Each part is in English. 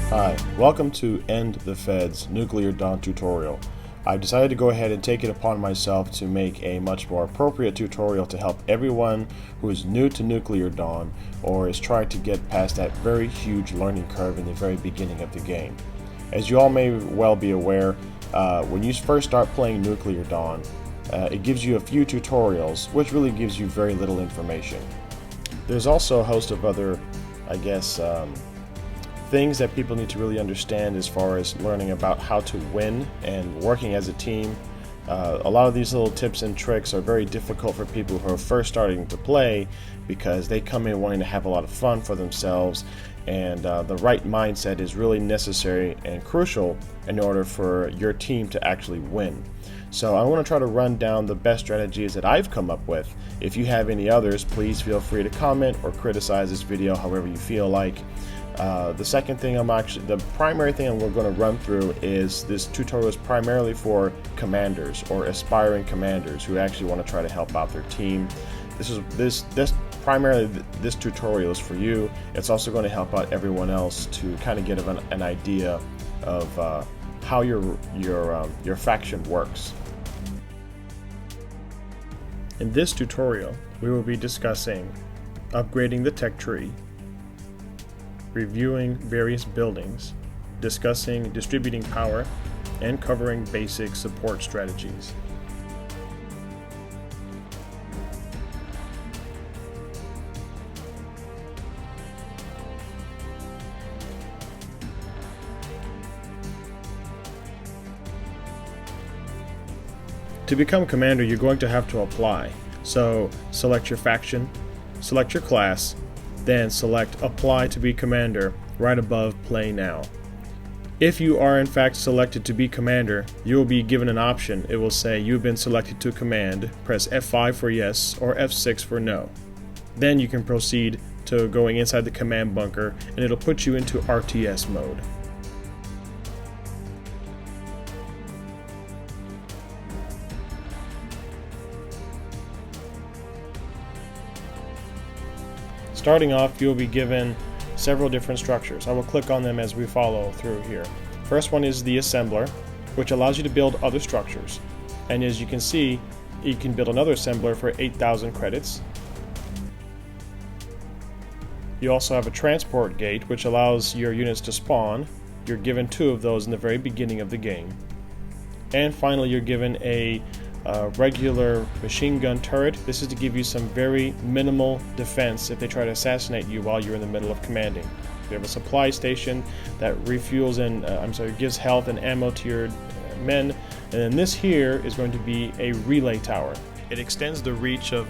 Hi, welcome to End the Fed's Nuclear Dawn tutorial. I've decided to go ahead and take it upon myself to make a much more appropriate tutorial to help everyone who is new to Nuclear Dawn or is trying to get past that very huge learning curve in the very beginning of the game. As you all may well be aware, when you first start playing Nuclear Dawn, it gives you a few tutorials, which really gives you very little information. There's also a host of other, things that people need to really understand as far as learning about how to win and working as a team. A lot of these little tips and tricks are very difficult for people who are first starting to play because they come in wanting to have a lot of fun for themselves, and the right mindset is really necessary and crucial in order for your team to actually win. So I want to try to run down the best strategies that I've come up with. If you have any others, please feel free to comment or criticize this video however you feel like. The primary thing we're going to run through is this tutorial is primarily for commanders or aspiring commanders who actually want to try to help out their team. This tutorial is for you. It's also going to help out everyone else to kind of get an idea of how your faction works. In this tutorial, we will be discussing upgrading the tech tree, reviewing various buildings, discussing distributing power, and covering basic support strategies. To become commander, you're going to have to apply. So select your faction, select your class, then select Apply to be Commander right above Play Now. If you are in fact selected to be Commander, you will be given an option. It will say you've been selected to command, press F5 for yes or F6 for no. Then you can proceed to going inside the command bunker and it'll put you into RTS mode. Starting off, you'll be given several different structures. I will click on them as we follow through here. First one is the assembler, which allows you to build other structures. And as you can see, you can build another assembler for 8,000 credits. You also have a transport gate, which allows your units to spawn. You're given 2 of those in the very beginning of the game. And finally, you're given a regular machine gun turret. This is to give you some very minimal defense if they try to assassinate you while you're in the middle of commanding. You have a supply station that refuels and gives health and ammo to your men, and then this here is going to be a relay tower. It extends the reach of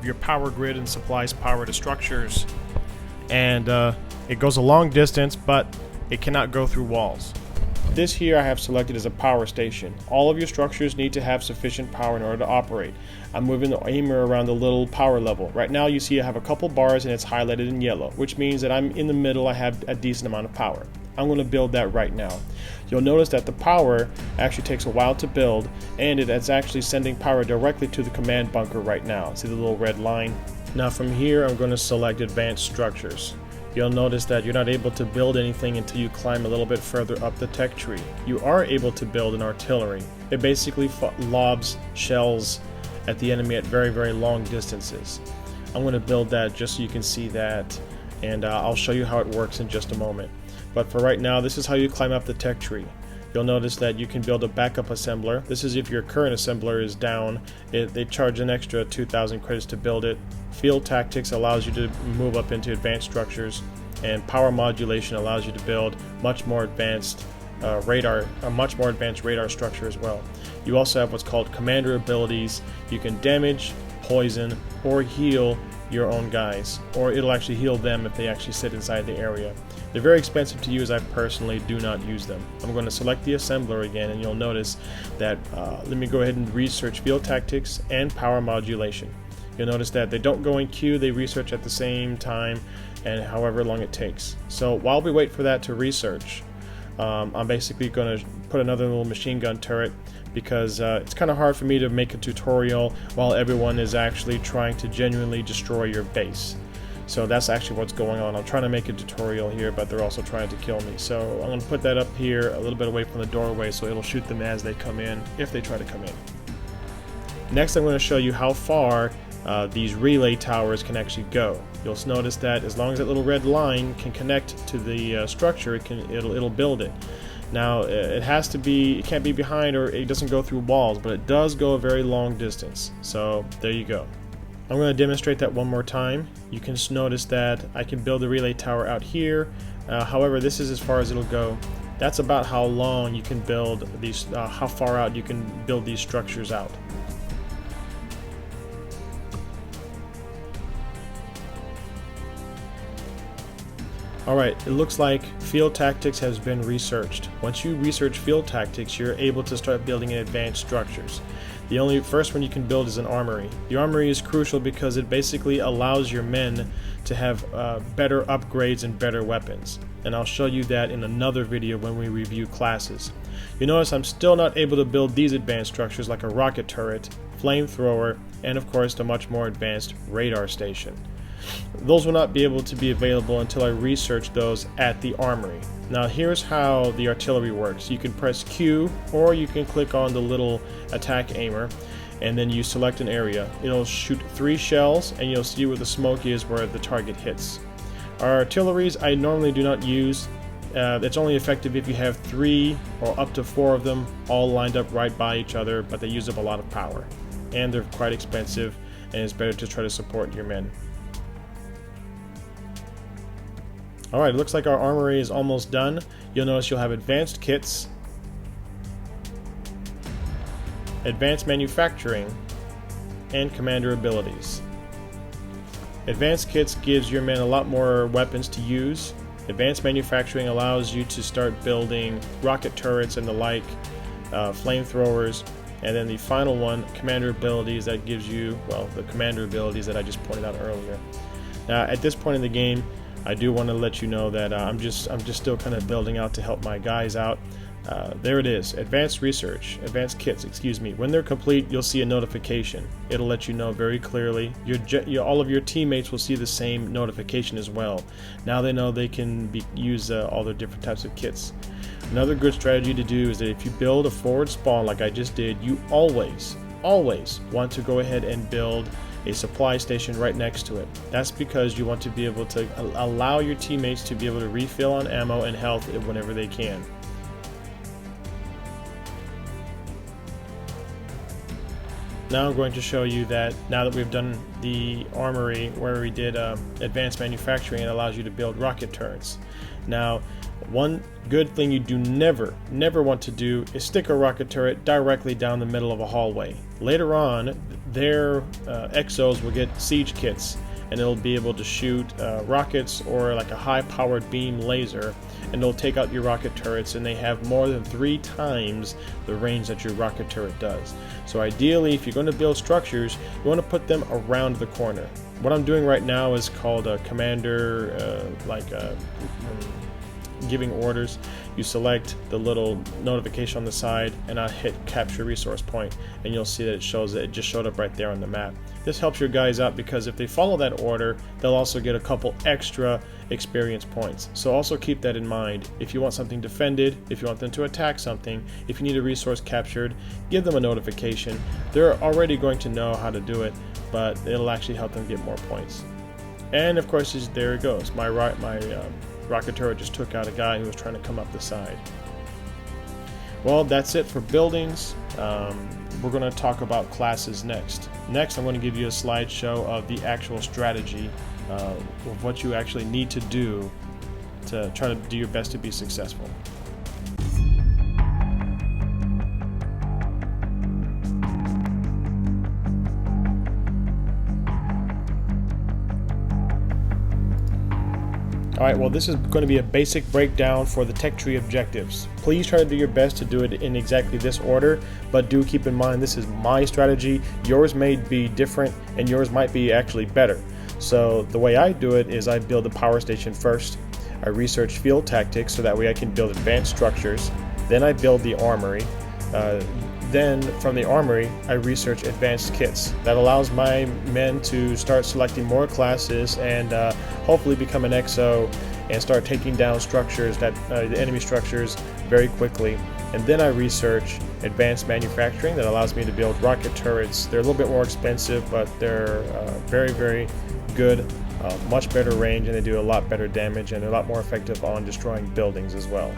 your power grid and supplies power to structures, and it goes a long distance, but it cannot go through walls. This here I have selected as a power station. All of your structures need to have sufficient power in order to operate. I'm moving the aimer around the little power level. Right now you see I have a couple bars and it's highlighted in yellow, which means that I'm in the middle. I have a decent amount of power. I'm going to build that right now. You'll notice that the power actually takes a while to build, and it's actually sending power directly to the command bunker right now. See the little red line? Now from here I'm going to select advanced structures. You'll notice that you're not able to build anything until you climb a little bit further up the tech tree. You are able to build an artillery. It basically lobs shells at the enemy at very, very long distances. I'm going to build that just so you can see that, and I'll show you how it works in just a moment. But for right now, this is how you climb up the tech tree. You'll notice that you can build a backup assembler. This is if your current assembler is down. They charge an extra 2,000 credits to build it. Field Tactics allows you to move up into advanced structures, and Power Modulation allows you to build much more advanced radar structure as well. You also have what's called Commander abilities. You can damage, poison, or heal your own guys, or it'll actually heal them if they actually sit inside the area. They're very expensive to use. I personally do not use them. I'm going to select the assembler again, and you'll notice that let me go ahead and research Field Tactics and Power Modulation. You'll notice that they don't go in queue, they research at the same time and however long it takes. So while we wait for that to research, I'm basically going to put another little machine gun turret because it's kind of hard for me to make a tutorial while everyone is actually trying to genuinely destroy your base. So that's actually what's going on. I'm trying to make a tutorial here, but they're also trying to kill me. So I'm going to put that up here a little bit away from the doorway so it'll shoot them as they come in, if they try to come in. Next, I'm going to show you how far these relay towers can actually go. You'll notice that as long as that little red line can connect to the structure, it'll build it. Now it can't be behind, or it doesn't go through walls, but it does go a very long distance. So there you go. I'm going to demonstrate that one more time. You can notice that I can build a relay tower out here. However, this is as far as it'll go. That's about how long you can build these, how far out you can build these structures out. Alright, it looks like field tactics has been researched. Once you research field tactics, you're able to start building advanced structures. The only first one you can build is an armory. The armory is crucial because it basically allows your men to have better upgrades and better weapons. And I'll show you that in another video when we review classes. You notice I'm still not able to build these advanced structures like a rocket turret, flamethrower, and of course the much more advanced radar station. Those will not be able to be available until I research those at the armory. Now here's how the artillery works. You can press Q, or you can click on the little attack aimer, and then you select an area. It'll shoot 3 shells, and you'll see where the smoke is where the target hits. Our artilleries I normally do not use. It's only effective if you have 3 or up to 4 of them all lined up right by each other, but they use up a lot of power. And they're quite expensive, and it's better to try to support your men. Alright, it looks like our armory is almost done. You'll notice you'll have advanced kits, advanced manufacturing, and commander abilities. Advanced kits gives your men a lot more weapons to use. Advanced manufacturing allows you to start building rocket turrets and the like, flamethrowers. And then the final one, commander abilities, that gives you, well, the commander abilities that I just pointed out earlier. Now, at this point in the game, I do want to let you know that I'm just still kind of building out to help my guys out. There it is, advanced kits, excuse me. When they're complete, you'll see a notification. It'll let you know very clearly. All of your teammates will see the same notification as well. Now they know they can use all the different types of kits. Another good strategy to do is that if you build a forward spawn like I just did, you always want to go ahead and build a supply station right next to it. That's because you want to be able to allow your teammates to be able to refill on ammo and health whenever they can. Now I'm going to show you that now that we've done the armory where we did advanced manufacturing, it allows you to build rocket turrets. Now, one good thing you do never want to do is stick a rocket turret directly down the middle of a hallway. Later on, their exos will get siege kits, and it'll be able to shoot rockets or like a high-powered beam laser, and it'll take out your rocket turrets, and they have more than 3 times the range that your rocket turret does. So ideally, if you're going to build structures, you want to put them around the corner. What I'm doing right now is called a commander, giving orders. You select the little notification on the side, and I hit capture resource point, and you'll see that it shows that it just showed up right there on the map. This helps your guys out because if they follow that order, they'll also get a couple extra experience points. So also keep that in mind. If you want something defended, if you want them to attack something, if you need a resource captured, give them a notification. They're already going to know how to do it, but it'll actually help them get more points. And of course, there it goes. My rocket turret just took out a guy who was trying to come up the side. Well, that's it for buildings. We're going to talk about classes next. Next, I'm going to give you a slideshow of the actual strategy of what you actually need to do to try to do your best to be successful. Alright, well, this is going to be a basic breakdown for the tech tree objectives. Please try to do your best to do it in exactly this order, but do keep in mind this is my strategy. Yours may be different, and yours might be actually better. So the way I do it is I build the power station first. I research field tactics so that way I can build advanced structures. Then I build the armory. then from the armory, I research advanced kits. That allows my men to start selecting more classes and hopefully become an XO and start taking down structures, the enemy structures, very quickly. And then I research advanced manufacturing that allows me to build rocket turrets. They're a little bit more expensive, but they're very, very good, much better range, and they do a lot better damage, and they're a lot more effective on destroying buildings as well.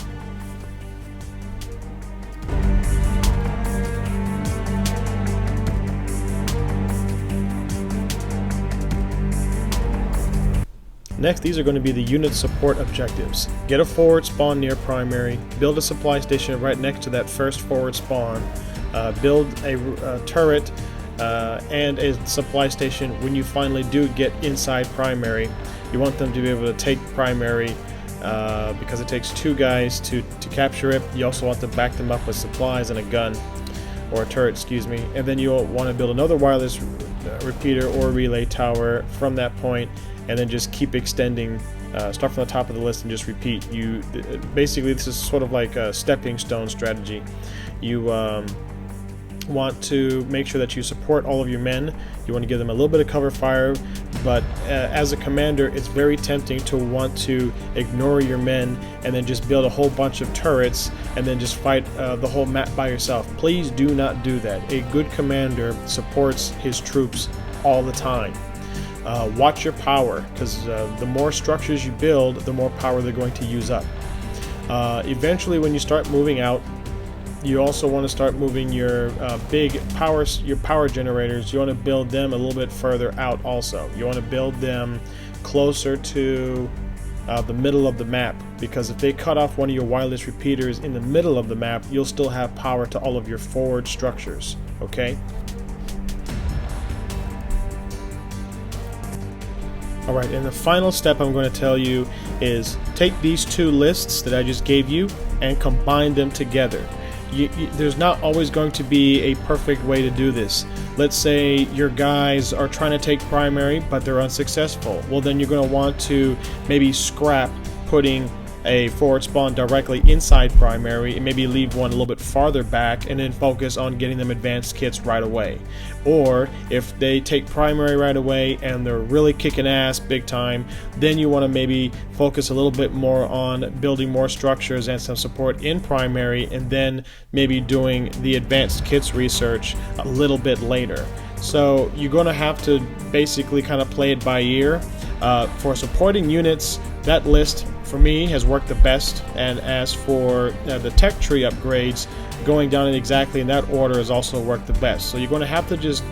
Next, these are going to be the unit support objectives. Get a forward spawn near primary, build a supply station right next to that first forward spawn, build a turret and a supply station when you finally do get inside primary. You want them to be able to take primary because it takes 2 guys to capture it. You also want to back them up with supplies and a gun, or a turret, excuse me. And then you'll want to build another wireless repeater or relay tower from that point, and then just keep extending, start from the top of the list and just repeat. Basically, this is sort of like a stepping stone strategy. You want to make sure that you support all of your men. You want to give them a little bit of cover fire, but as a commander, it's very tempting to want to ignore your men and then just build a whole bunch of turrets and then just fight the whole map by yourself. Please do not do that. A good commander supports his troops all the time. Watch your power, because the more structures you build, the more power they're going to use up. Eventually, when you start moving out, you also want to start moving your your power generators. You want to build them a little bit further out also. You want to build them closer to the middle of the map, because if they cut off one of your wireless repeaters in the middle of the map, you'll still have power to all of your forward structures, okay? Alright, and the final step I'm going to tell you is take these 2 lists that I just gave you and combine them together. There's not always going to be a perfect way to do this. Let's say your guys are trying to take primary, but they're unsuccessful. Well, then you're going to want to maybe scrap putting a forward spawn directly inside primary and maybe leave one a little bit farther back and then focus on getting them advanced kits right away. Or if they take primary right away and they're really kicking ass big time, then you want to maybe focus a little bit more on building more structures and some support in primary, and then maybe doing the advanced kits research a little bit later. So you're going to have to basically kind of play it by ear. For supporting units, that list for me has worked the best, and as for the tech tree upgrades, going down exactly in that order has also worked the best. So you're going to have to just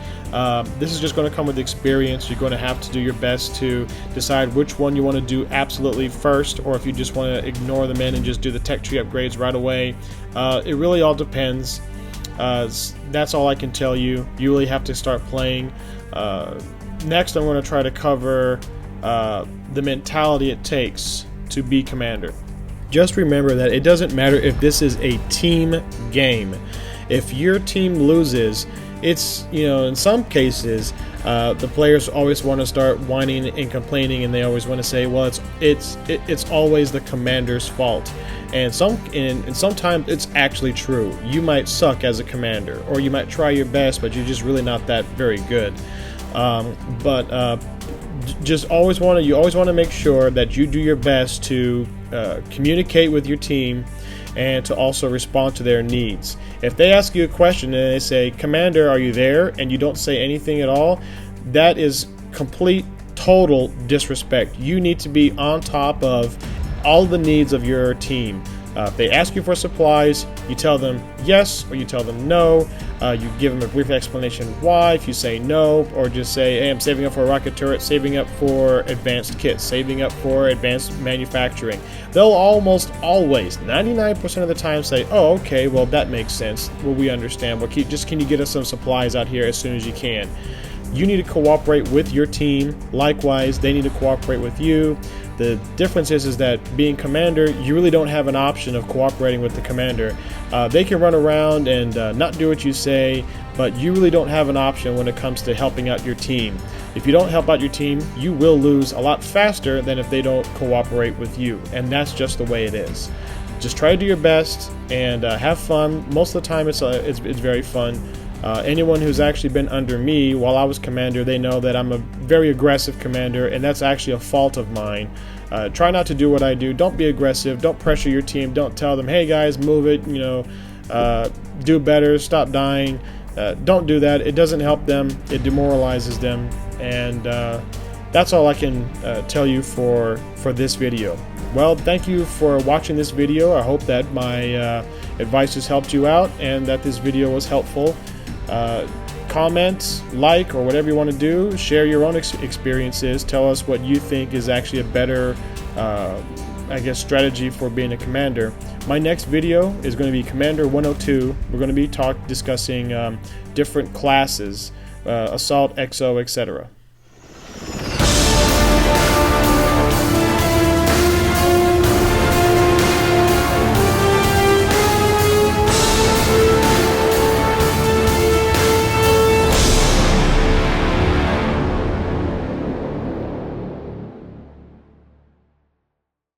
this is just going to come with experience. You're going to have to do your best to decide which one you want to do absolutely first, or if you just want to ignore them and just do the tech tree upgrades right away. It really all depends. That's all I can tell you. You really have to start playing. Next, I'm going to try to cover the mentality it takes to be commander. Just remember that it doesn't matter if this is a team game. If your team loses, it's, in some cases, the players always want to start whining and complaining, and they always want to say, well, it's always the commander's fault. And sometimes it's actually true. You might suck as a commander, or you might try your best, but you're just really not that very good. You always want to make sure that you do your best to communicate with your team and to also respond to their needs. If they ask you a question and they say, "Commander, are you there?" and you don't say anything at all, that is complete, total disrespect. You need to be on top of all the needs of your team. If they ask you for supplies, you tell them yes or you tell them no. You give them a brief explanation why. If you say no, or just say, hey, I'm saving up for a rocket turret, saving up for advanced kits, saving up for advanced manufacturing, they'll almost always, 99% of the time, say, oh, okay, well, that makes sense. Well, we understand. Well, can you get us some supplies out here as soon as you can? You need to cooperate with your team. Likewise, they need to cooperate with you. The difference is that being commander, you really don't have an option of cooperating with the commander. They can run around and not do what you say, but you really don't have an option when it comes to helping out your team. If you don't help out your team, you will lose a lot faster than if they don't cooperate with you, and that's just the way it is. just try to do your best and have fun. Most of the time it's very fun. Anyone who's actually been under me while I was commander, they know that I'm a very aggressive commander, and that's actually a fault of mine. Try not to do what I do. Don't be aggressive. Don't pressure your team. Don't tell them, hey guys, move it, do better, stop dying. Don't do that. It doesn't help them. It demoralizes them. And that's all I can tell you for this video. Well, thank you for watching this video. I hope that my advice has helped you out and that this video was helpful. Comment, like, or whatever you want to do. Share your own experiences. Tell us what you think is actually a better strategy for being a commander. My next video is going to be Commander 102. We're going to be discussing different classes, assault, exo, etc.